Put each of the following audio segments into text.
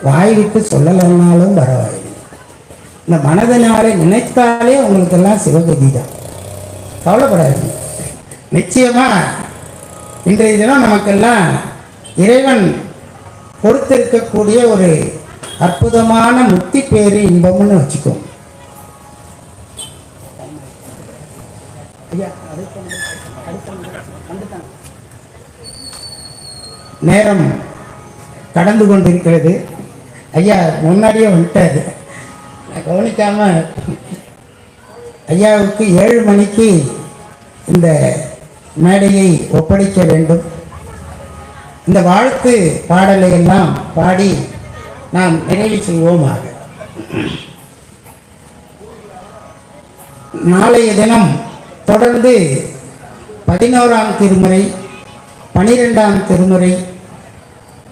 வாய் விட்டு சொல்லலைன்னாலும் பரவாயில்லை. இந்த மனதினாலே நினைத்தாலே உங்களுக்கெல்லாம் சிவகதி தான். கவலைப்படாது. நிச்சயமா இன்றைய தினம் நமக்கெல்லாம் இறைவன் கொடுத்திருக்கக்கூடிய ஒரு அற்புதமான முக்தி பேரு இன்பம்னு வச்சுக்கோங்க. நேரம் கடந்து கொண்டிருக்கிறது. ஐயா முன்னாடியே வந்துட்டாரு, நான் கவனிக்காம. ஐயாவுக்கு 7 மணிக்கு இந்த மேடையை ஒப்படைக்க வேண்டும். இந்த வாழ்த்து பாடலை எல்லாம் பாடி நாம் நிறைவு செய்வோமாக. நாளைய தினம் தொடர்ந்து 11ஆம் திருமுறை, 12ஆம் திருமுறை,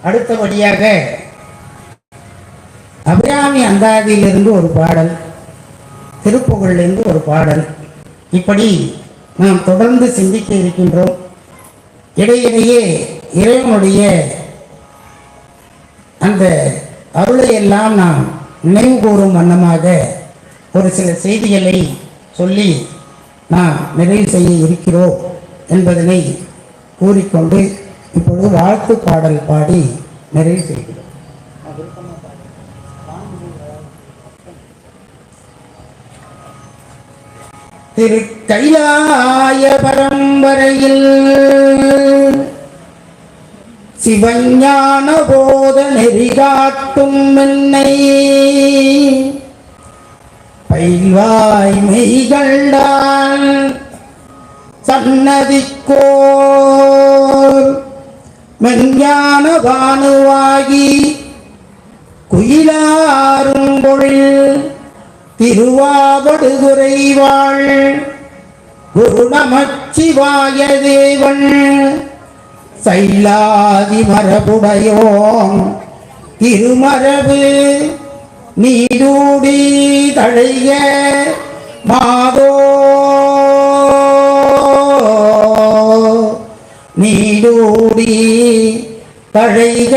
அடுத்தபடியாக அபிராமி அந்தாதியிலிருந்து ஒரு பாடல், திருப்புகழிலிருந்து ஒரு பாடல், இப்படி நாம் தொடர்ந்து சிந்திக்க இருக்கின்றோம். இடையிடையே இறைவனுடைய அந்த அருளை எல்லாம் நாம் நினைவு கூறும் வண்ணமாக ஒரு சில செய்திகளை சொல்லி நாம் நிறைவு செய்ய இருக்கிறோம் என்பதனை கூறிக்கொண்டு இப்பொழுது வாழ்த்து பாடல் பாடி நிறைவு செய்கிறோம். திரு கைலாய பரம்பரையில் சிவஞான போத நெறி காட்டும் என்னை பயில்வாய் மெய்கண்டான் சன்னதிக்கோர் மெஞ்ஞான பானுவாகி குயிலாரும் பொழில் திருவாவடுதுறைவாள் குரு நமச்சிவாய தேவன் சைலாதி மரபுடையோம் திருமரபு நீடூடி தழைய மாதோ நீடூடி தழைக